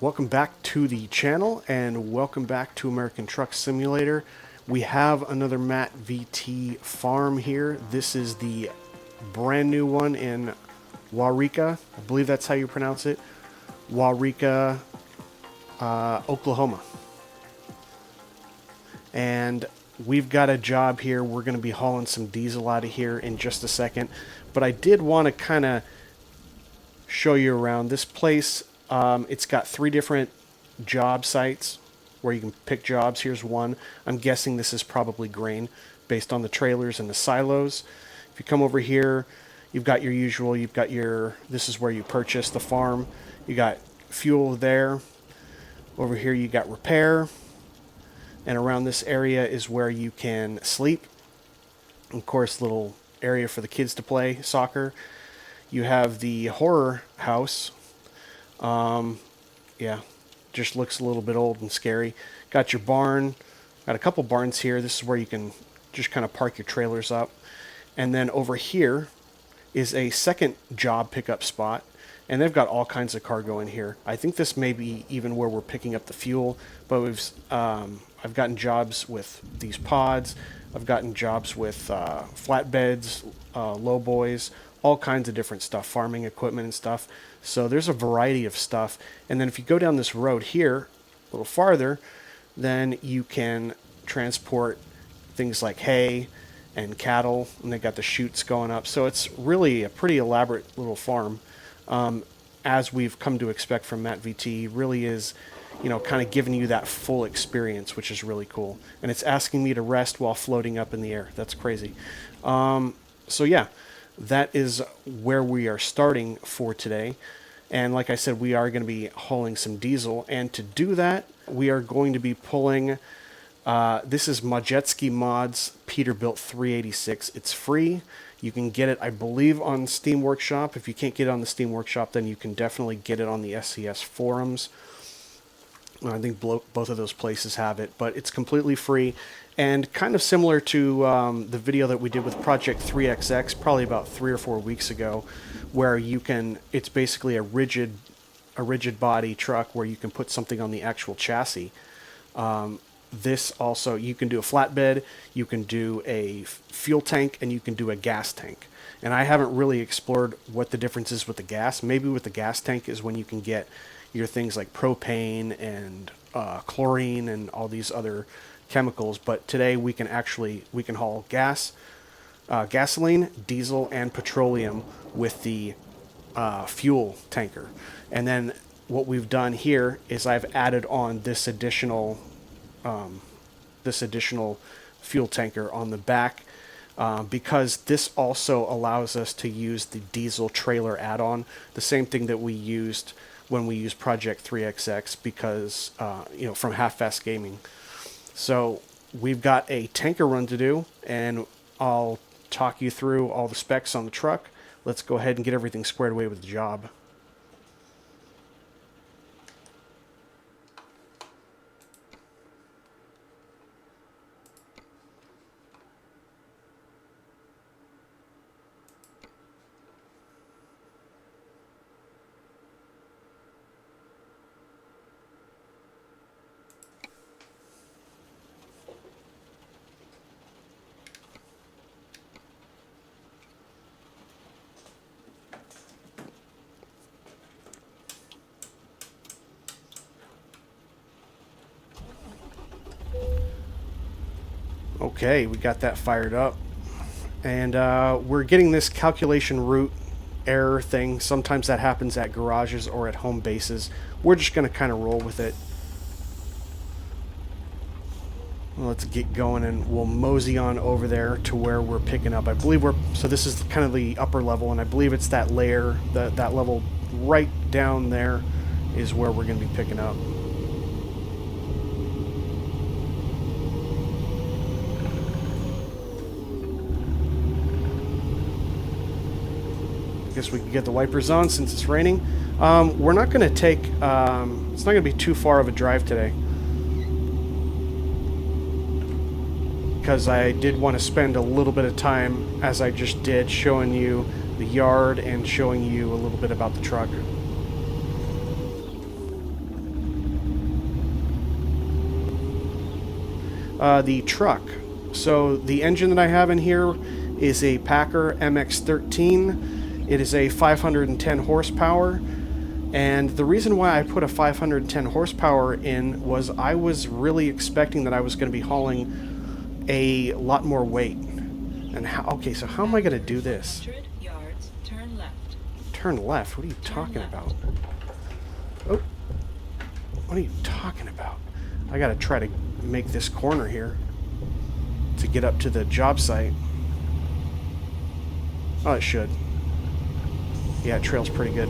Welcome back to the channel and welcome back to American Truck Simulator. We have another MattVT farm here. This is the brand new one in Waurika. I believe that's how you pronounce it. Waurika, Oklahoma. And we've got a job here. We're going to be hauling some diesel out of here in just a second. But I did want to kind of show you around this place. It's got 3 different job sites where you can pick jobs. Here's one. I'm guessing this is probably grain based on the trailers and the silos. If you come over here, you've got your usual, this is where you purchase the farm. You got fuel there. Over here you got repair. And around this area is where you can sleep. Of course, little area for the kids to play soccer. You have the horror house. Yeah, just looks a little bit old and scary. Got your barn. Got a couple barns here. This is where you can just kind of park your trailers up. And then over here is a second job pickup spot. And they've got all kinds of cargo in here. I think this may be even where we're picking up the fuel. But I've gotten jobs with these pods. I've gotten jobs with flatbeds, low boys, all kinds of different stuff, farming equipment and stuff. So there's a variety of stuff. And then if you go down this road here a little farther, then you can transport things like hay and cattle, and they got the chutes going up. So it's really a pretty elaborate little farm, as we've come to expect from MattVT. Really is, you know, kind of giving you that full experience, which is really cool. And it's asking me to rest while floating up in the air. That's crazy. So yeah, that is where we are starting for today. And like I said, we are going to be hauling some diesel. And to do that, we are going to be pulling, this is Modjeski Mods Peterbilt 386. It's free. You can get it, I believe, on Steam Workshop. If you can't get it on the Steam Workshop, then you can definitely get it on the SCS forums. I think both of those places have it, but it's completely free and kind of similar to the video that we did with Project 3XX probably about 3 or 4 weeks ago, where you can, it's basically a rigid body truck where you can put something on the actual chassis. This also, you can do a flatbed, you can do a fuel tank, and you can do a gas tank. And I haven't really explored what the difference is with the gas. Maybe with the gas tank is when you can get your things like propane and chlorine and all these other chemicals. But today we can haul gas, gasoline, diesel, and petroleum with the fuel tanker. And then what we've done here is I've added on this additional fuel tanker on the back, because this also allows us to use the diesel trailer add-on, the same thing that we used when we used Project 3XX, because from Half-Fast Gaming. So we've got a tanker run to do, and I'll talk you through all the specs on the truck. Let's go ahead and get everything squared away with the job. Okay, we got that fired up. And we're getting this calculation route error thing. Sometimes that happens at garages or at home bases. We're just going to kind of roll with it. Let's get going, and we'll mosey on over there to where we're picking up. I believe so this is kind of the upper level, and I believe it's that layer, that level right down there is where we're going to be picking up. I guess we can get the wipers on since it's raining. We're not going to take, it's not going to be too far of a drive today, because I did want to spend a little bit of time, as I just did, showing you the yard and showing you a little bit about the truck. The truck. So the engine that I have in here is a Paccar MX-13. It is a 510 horsepower. And the reason why I put a 510 horsepower in was I was really expecting that I was going to be hauling a lot more weight. And okay, so how am I going to do this? Yards, turn left. Turn left? What are you talking about? Oh, what are you talking about? I got to try to make this corner here to get up to the job site. Oh, it should. Yeah, it trails pretty good.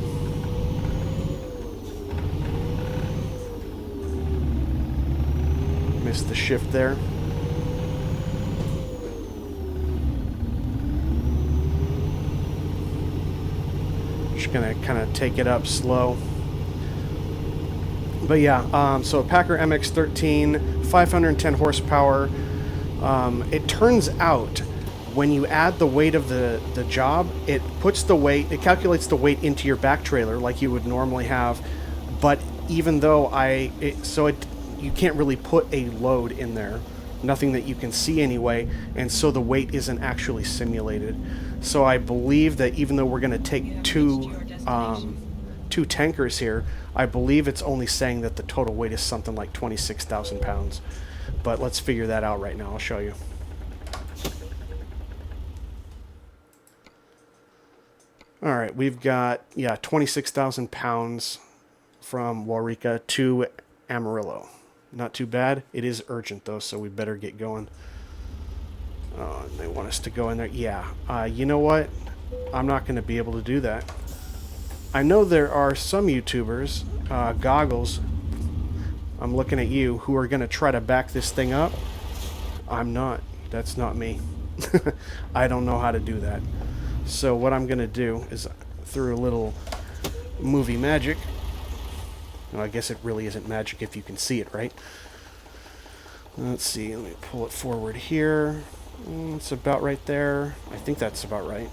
Missed the shift there. Just gonna kind of take it up slow. But yeah, so a Paccar MX-13, 510 horsepower. It turns out when you add the weight of the job, it puts the weight, it calculates the weight into your back trailer like you would normally have. But even though you can't really put a load in there, nothing that you can see anyway, and so the weight isn't actually simulated. So I believe that even though we're going to take two tankers here, I believe it's only saying that the total weight is something like 26,000 pounds. But let's figure that out right now. I'll show you. All right, we've got, 26,000 pounds from Waurika to Amarillo. Not too bad. It is urgent, though, so we better get going. Oh, and they want us to go in there. Yeah, you know what? I'm not going to be able to do that. I know there are some YouTubers, Goggles, I'm looking at you, who are going to try to back this thing up. I'm not. That's not me. I don't know how to do that. So what I'm going to do is, through a little movie magic, well, I guess it really isn't magic if you can see it, right? Let's see, let me pull it forward here. It's about right there. I think that's about right.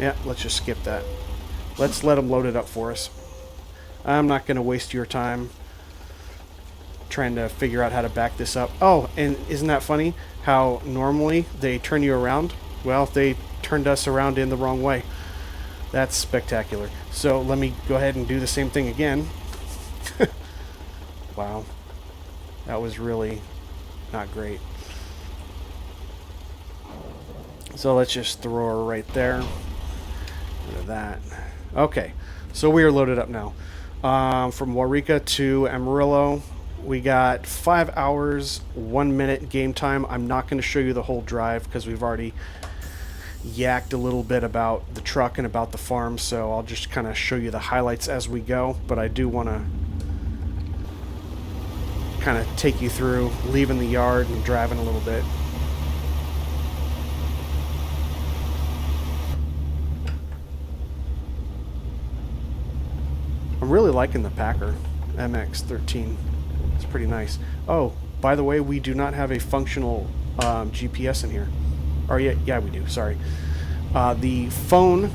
Yeah, let's just skip that. Let's let them load it up for us. I'm not going to waste your time trying to figure out how to back this up. Oh, and isn't that funny how normally they turn you around? Well, they turned us around in the wrong way. That's spectacular. So let me go ahead and do the same thing again. Wow. That was really not great. So let's just throw her right there. Rid of that. Okay. So we are loaded up now. From Waurika to Amarillo, we got 5 hours, 1 minute game time. I'm not going to show you the whole drive because we've already yacked a little bit about the truck and about the farm, so I'll just kind of show you the highlights as we go. But I do want to kind of take you through leaving the yard and driving a little bit. I'm really liking the Paccar MX-13. It's pretty nice. Oh, by the way, we do not have a functional GPS in here. Or yeah, we do. Sorry. The phone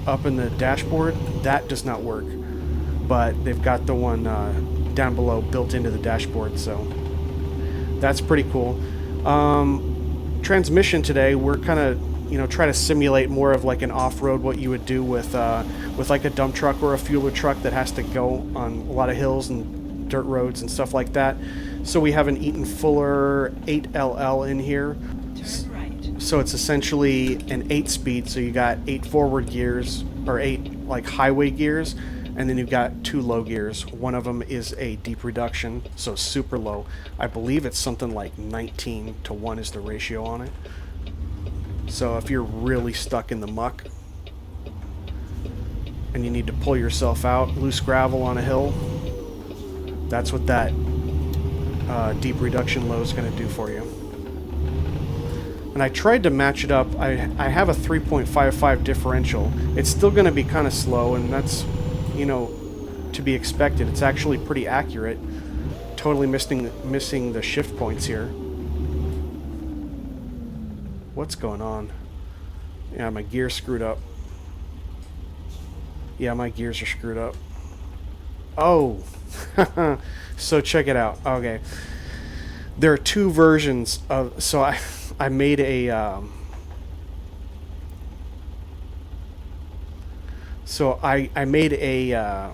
up in the dashboard, that does not work. But they've got the one down below built into the dashboard, so that's pretty cool. Transmission today, we're kind of try to simulate more of like an off-road, what you would do with like a dump truck or a fueler truck that has to go on a lot of hills and dirt roads and stuff like that. So we have an Eaton Fuller 8LL in here. Turn right. So it's essentially an 8-speed, so you got 8 forward gears, or 8 like highway gears, and then you've got 2 low gears. One of them is a deep reduction, so super low. I believe it's something like 19:1 is the ratio on it. So if you're really stuck in the muck and you need to pull yourself out, loose gravel on a hill, that's what that deep reduction low is going to do for you. And I tried to match it up. I have a 3.55 differential. It's still going to be kind of slow, and that's, to be expected. It's actually pretty accurate. Totally missing the shift points here. What's going on? Yeah, my gear's screwed up. Yeah, my gears are screwed up. Oh, so check it out. Okay, there are two versions of. So I made a. So I made a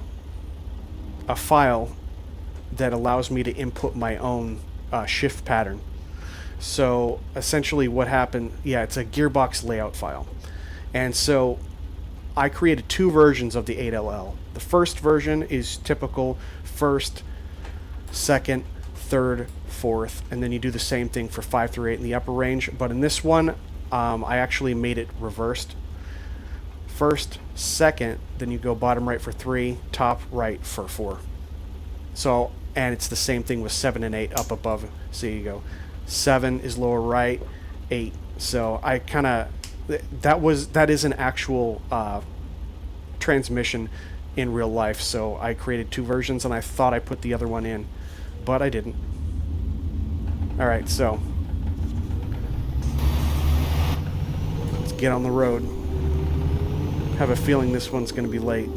file that allows me to input my own shift pattern. So essentially, what happened? Yeah, it's a gearbox layout file, and so I created two versions of the 8LL. The first version is typical first, second, third, fourth, and then you do the same thing for 5 through 8 in the upper range. But in this one, I actually made it reversed. First, second, then you go bottom right for 3, top right for 4. So, and it's the same thing with 7 and 8 up above. So you go 7 is lower right, 8. So I kind of that is an actual transmission in real life. So I created two versions, and I thought I put the other one in, but I didn't. All right, so let's get on the road. Have a feeling this one's going to be late.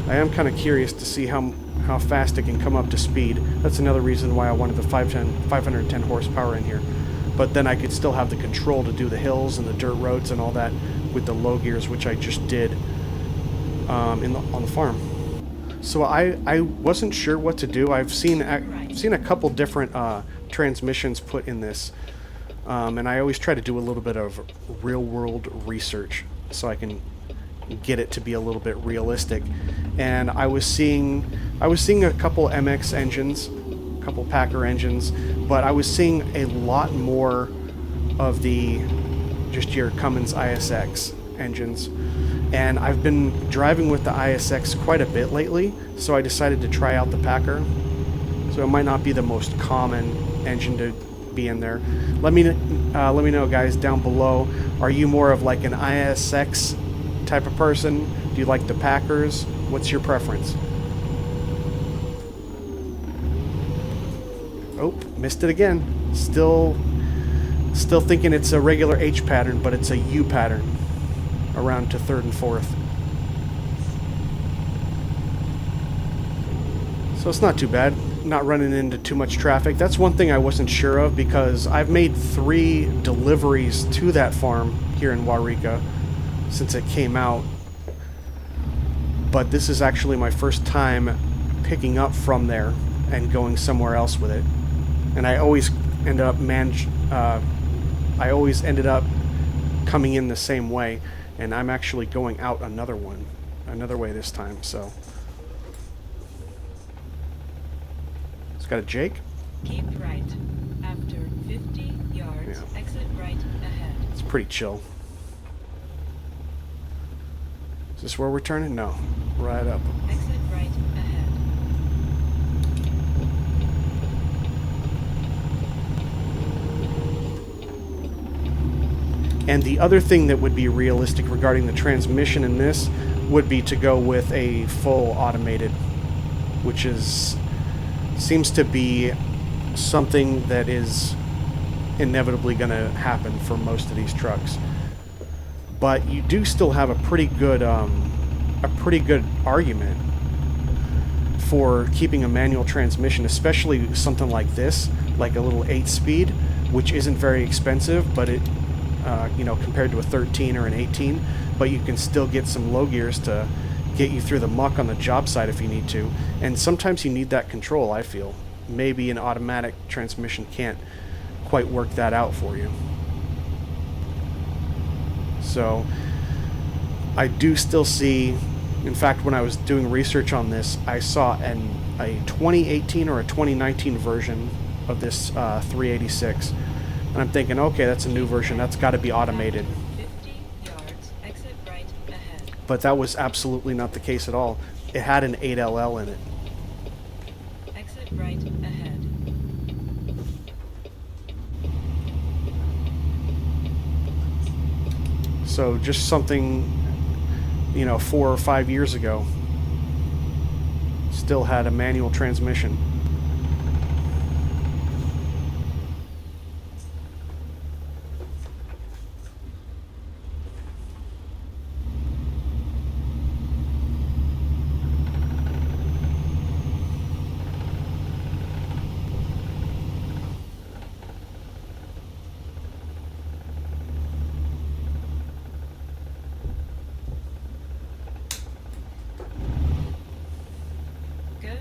I am kind of curious to see how fast it can come up to speed. That's another reason why I wanted the 510 horsepower in here. But then I could still have the control to do the hills and the dirt roads and all that with the low gears, which I just did on the farm. So I wasn't sure what to do. I've seen a couple different transmissions put in this, and I always try to do a little bit of real-world research so I can get it to be a little bit realistic. And I was seeing a couple MX engines, a couple Paccar engines, but I was seeing a lot more of the just your Cummins ISX engines. And I've been driving with the ISX quite a bit lately, so I decided to try out the Paccar. So it might not be the most common engine to be in there. Let me know, guys, down below. Are you more of like an ISX type of person? Do you like the Packers? What's your preference? Oh, missed it again. Still thinking it's a regular H pattern, but it's a U pattern around to third and fourth. So it's not too bad. Not running into too much traffic. That's one thing I wasn't sure of, because I've made 3 deliveries to that farm here in Waurika since it came out, but this is actually my first time picking up from there and going somewhere else with it. And I always ended up coming in the same way, and I'm actually going out another way this time. So it's got a Jake. Keep right. After 50 yards, exit right ahead. It's pretty chill. Is this where we're turning? No. Right up. Exit right ahead. And the other thing that would be realistic regarding the transmission in this would be to go with a full automated, which seems to be something that is inevitably going to happen for most of these trucks. But you do still have a pretty good argument for keeping a manual transmission, especially something like this, like a little 8-speed, which isn't very expensive, but it, compared to a 13 or an 18, but you can still get some low gears to get you through the muck on the job site if you need to. And sometimes you need that control, I feel. Maybe an automatic transmission can't quite work that out for you. So I do still see, in fact, when I was doing research on this, I saw a 2018 or a 2019 version of this 386. And I'm thinking, okay, that's a new version. That's got to be automated. 50 yards, exit right ahead. But that was absolutely not the case at all. It had an 8LL in it. Exit right ahead. So just something, 4 or 5 years ago, still had a manual transmission.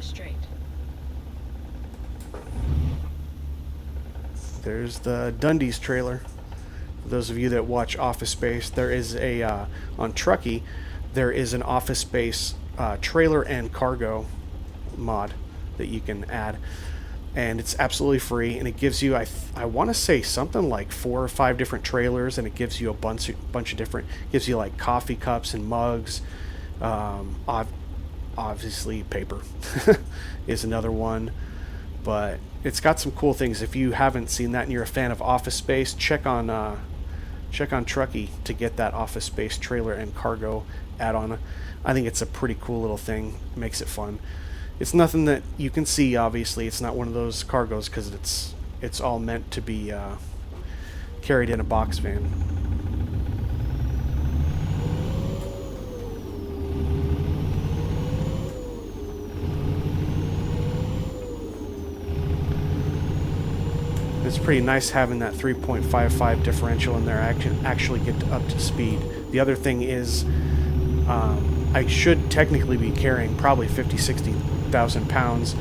straight. There's the Dundee's trailer. For those of you that watch Office Space, there is a on Truckee, there is an Office Space trailer and cargo mod that you can add, and it's absolutely free. And it gives you, I want to say something like 4 or 5 different trailers, and it gives you a bunch of different. Gives you like coffee cups and mugs. Obviously, paper is another one. But it's got some cool things. If you haven't seen that and you're a fan of Office Space, check on Truckee to get that Office Space trailer and cargo add-on. I think it's a pretty cool little thing. It makes it fun. It's nothing that you can see, obviously. It's not one of those cargos because it's all meant to be carried in a box van. It's pretty nice having that 3.55 differential in there. I can actually get up to speed. The other thing is, I should technically be carrying probably 60,000 pounds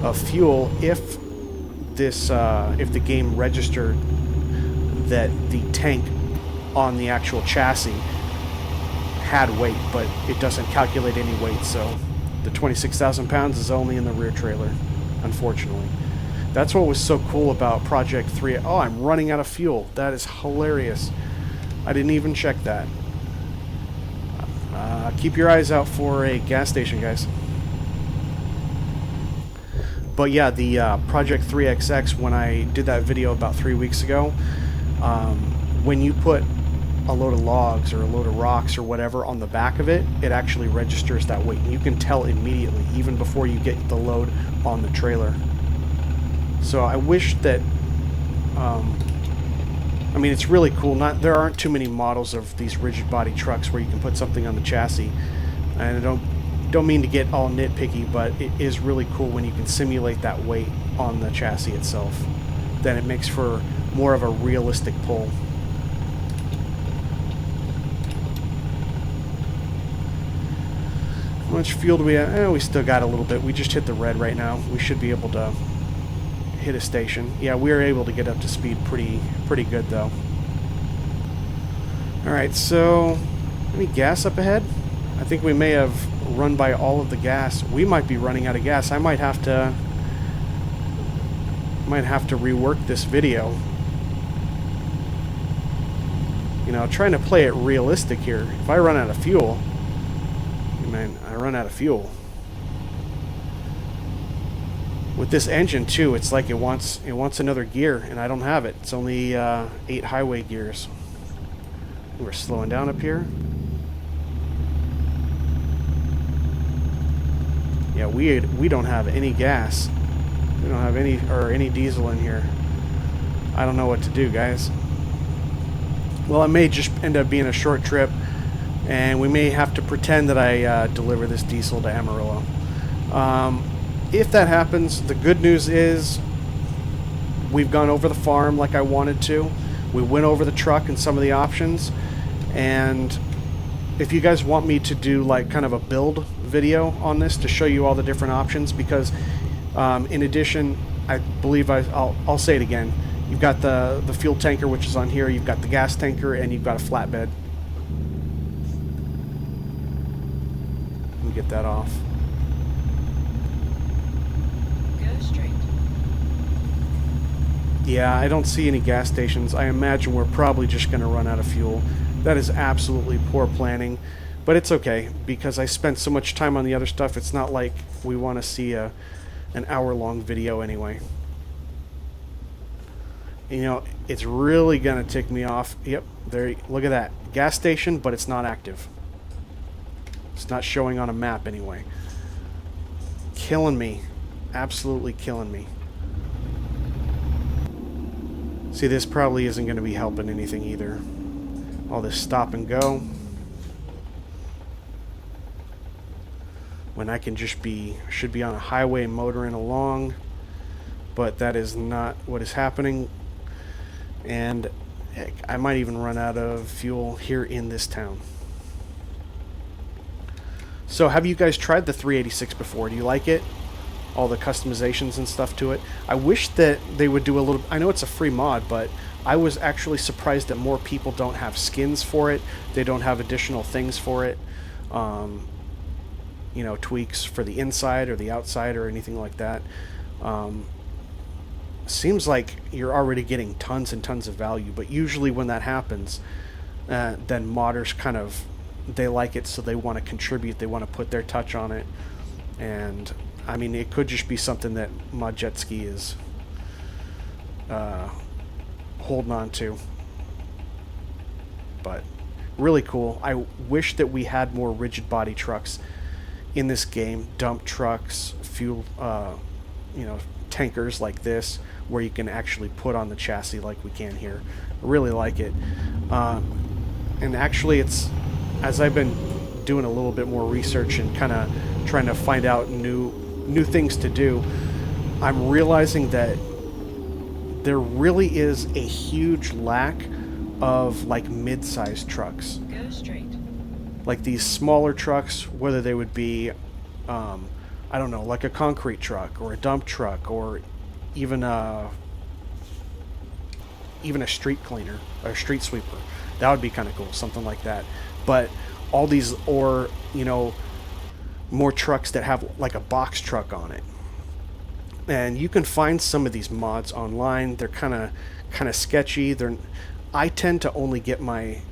of fuel if the game registered that the tank on the actual chassis had weight, but it doesn't calculate any weight. So the 26,000 pounds is only in the rear trailer, unfortunately. That's what was so cool about Project 3. Oh, I'm running out of fuel. That is hilarious. I didn't even check that. Keep your eyes out for a gas station, guys. But yeah, the Project 3XX, when I did that video about 3 weeks ago, when you put a load of logs or a load of rocks or whatever on the back of it, it actually registers that weight. And you can tell immediately, even before you get the load on the trailer. So I wish that, I mean, it's really cool. There aren't too many models of these rigid body trucks where you can put something on the chassis. And I don't mean to get all nitpicky, but it is really cool when you can simulate that weight on the chassis itself. Then it makes for more of a realistic pull. How much fuel do we have? We still got a little bit. We just hit the red right now. We should be able to hit a station. Yeah, we were able to get up to speed pretty good though. Alright, so any gas up ahead? I think we may have run by all of the gas. We might be running out of gas. I might have to rework this video. You know, trying to play it realistic here. If I run out of fuel, man, I run out of fuel. With this engine too, it's like it wants another gear, and I don't have it. It's only 8 highway gears. We're slowing down up here. Yeah, we don't have any gas. We don't have any diesel in here. I don't know what to do, guys. Well, it may just end up being a short trip, and we may have to pretend that I deliver this diesel to Amarillo. If that happens, the good news is we've gone over the farm like I wanted to. We went over the truck and some of the options. And if you guys want me to do like kind of a build video on this to show you all the different options, because in addition, I believe I'll say it again. You've got the fuel tanker, which is on here. You've got the gas tanker, and you've got a flatbed. Let me get that off. Yeah, I don't see any gas stations. I imagine we're probably just going to run out of fuel. That is absolutely poor planning, but it's okay because I spent so much time on the other stuff. It's not like we want to see an hour-long video anyway. You know, it's really going to tick me off. Yep, there. Look at that. Gas station, but it's not active. It's not showing on a map anyway. Killing me. Absolutely killing me. See, this probably isn't going to be helping anything either. All this stop and go. When I can just should be on a highway motoring along. But that is not what is happening. And heck, I might even run out of fuel here in this town. So have you guys tried the 386 before? Do you like it? all the customizations and stuff to it. I wish that they would do a little... I know it's a free mod, but I was actually surprised that more people don't have skins for it. They don't have additional things for it. You know, tweaks for the inside or the outside or anything like that. Seems like you're already getting tons and tons of value, but usually when that happens, then modders kind of, they like it, so they want to contribute, they want to put their touch on it. And I mean, it could just be something that Modjeski is holding on to, but really cool. I wish that we had more rigid body trucks in this game, dump trucks, fuel, you know, tankers like this, where you can actually put on the chassis like we can here. I really like it. And actually, it's, as I've been doing a little bit more research and kind of trying to find out new things to do, I'm realizing that there really is a huge lack of like mid-sized trucks. Go straight. Like these smaller trucks, whether they would be, I don't know, like a concrete truck or a dump truck or even a street cleaner or a street sweeper. That would be kind of cool, something like that. But all these, or, you know, more trucks that have like a box truck on it. And you can find some of these mods online. They're kind of sketchy. I tend to only get my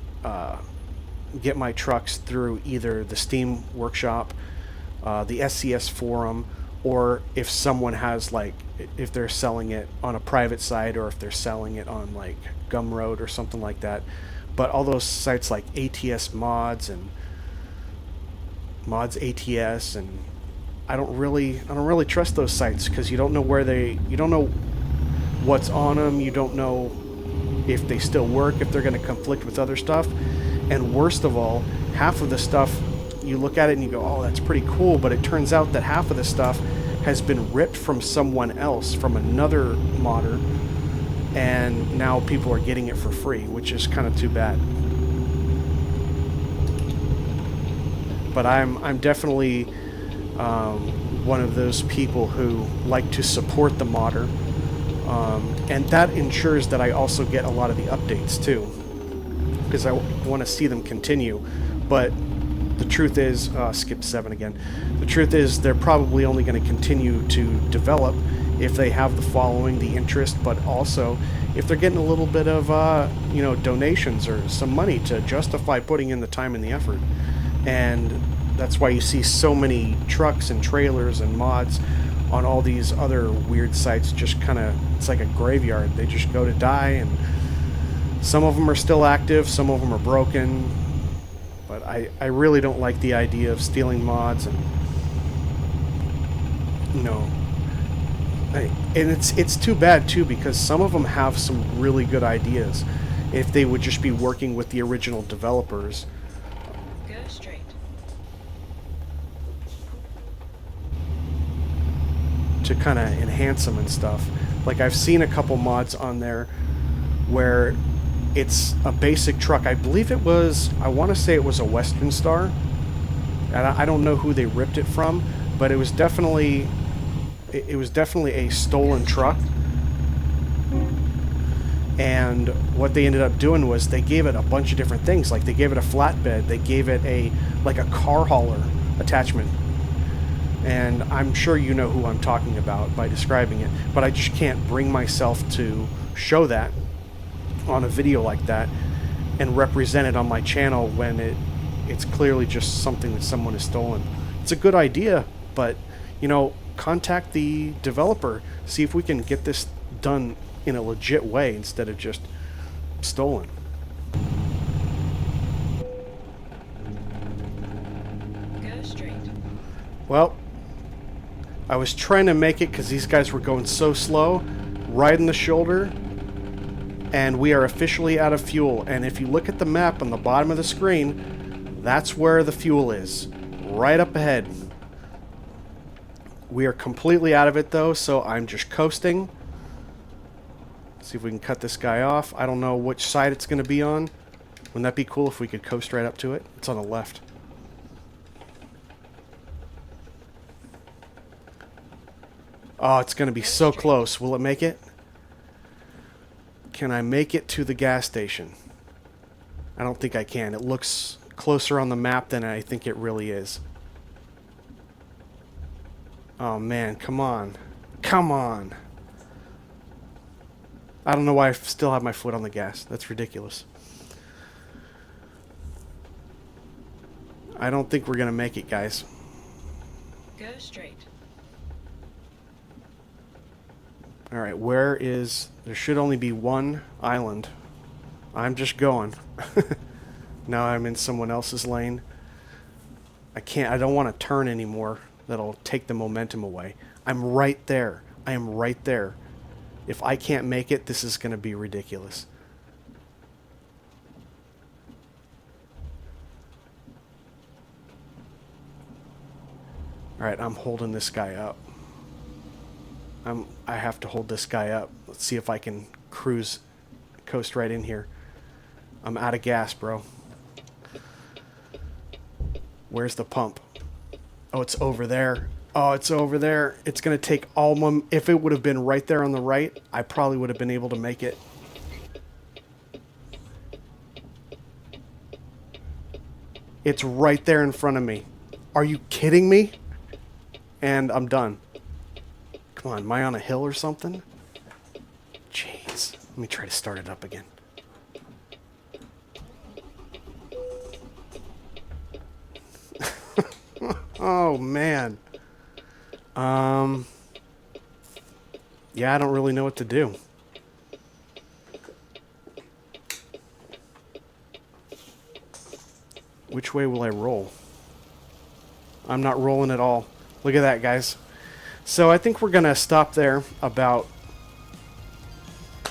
trucks through either the Steam Workshop, the SCS forum, or if someone has, like, if they're selling it on a private site, or if they're selling it on like Gumroad or something like that. But all those sites like ATS Mods and Mods ATS, and I don't really trust those sites, because you don't know you don't know what's on them, you don't know if they still work, if they're going to conflict with other stuff. And worst of all, half of the stuff, you look at it and you go, oh, that's pretty cool, but it turns out that half of the stuff has been ripped from someone else, from another modder, and now people are getting it for free, which is kind of too bad. But I'm definitely one of those people who like to support the modder, and that ensures that I also get a lot of the updates too, because I want to see them continue. But the truth is, skip 7 again. The truth is, they're probably only going to continue to develop if they have the following, the interest, but also if they're getting a little bit of, you know, donations or some money to justify putting in the time and the effort. And that's why you see so many trucks and trailers and mods on all these other weird sites. Just kind of, it's like a graveyard. They just go to die, and some of them are still active, some of them are broken. But I really don't like the idea of stealing mods, and, you know, and it's too bad too, because some of them have some really good ideas if they would just be working with the original developers. Go straight. To kind of enhance them and stuff. Like, I've seen a couple mods on there where it's a basic truck. I believe it was, I want to say it was a Western Star, and I don't know who they ripped it from, but it was definitely a stolen truck. And what they ended up doing was they gave it a bunch of different things. Like, they gave it a flatbed, they gave it a car hauler attachment. And I'm sure you know who I'm talking about by describing it, but I just can't bring myself to show that on a video like that and represent it on my channel when it's clearly just something that someone has stolen. It's a good idea, but, you know, contact the developer, see if we can get this done in a legit way instead of just stolen. Go straight. Well, I was trying to make it because these guys were going so slow, right in the shoulder, and we are officially out of fuel. And if you look at the map on the bottom of the screen, that's where the fuel is, right up ahead. We are completely out of it though, so I'm just coasting. See if we can cut this guy off. I don't know which side it's going to be on. Wouldn't that be cool if we could coast right up to it? It's on the left. Oh, it's going to be so close. Will it make it? Can I make it to the gas station? I don't think I can. It looks closer on the map than I think it really is. Oh, man. Come on. Come on. I don't know why I still have my foot on the gas. That's ridiculous. I don't think we're going to make it, guys. Go straight. Alright, where is... There should only be one island. I'm just going. Now I'm in someone else's lane. I don't want to turn anymore. That'll take the momentum away. I'm right there. I am right there. If I can't make it, this is going to be ridiculous. Alright, I'm holding this guy up. I have to hold this guy up. Let's see if I can coast right in here. I'm out of gas, bro. Where's the pump? Oh, it's over there. Oh, it's over there. It's going to take all my... If it would have been right there on the right, I probably would have been able to make it. It's right there in front of me. Are you kidding me? And I'm done. Come on, am I on a hill or something? Jeez. Let me try to start it up again. Oh, man. Yeah, I don't really know what to do. Which way will I roll? I'm not rolling at all. Look at that, guys. So I think we're going to stop there, about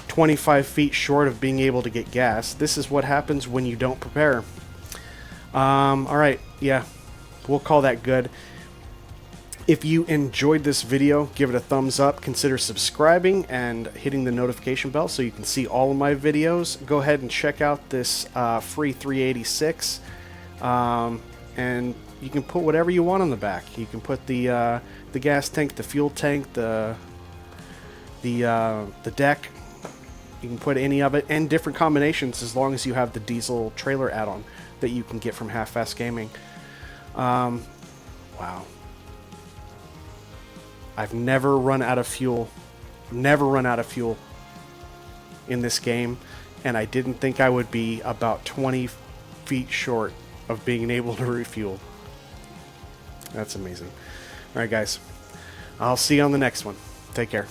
25 feet short of being able to get gas. This is what happens when you don't prepare. Alright, yeah. We'll call that good. If you enjoyed this video, give it a thumbs up. Consider subscribing and hitting the notification bell so you can see all of my videos. Go ahead and check out this free 386. And you can put whatever you want on the back. You can put the gas tank, the fuel tank, the deck. You can put any of it, and different combinations as long as you have the Deezle trailer add-on that you can get from HatreyuGaming. Wow. I've never run out of fuel. Never run out of fuel in this game, and I didn't think I would be about 20 feet short of being able to refuel. That's amazing. Alright, guys. I'll see you on the next one. Take care.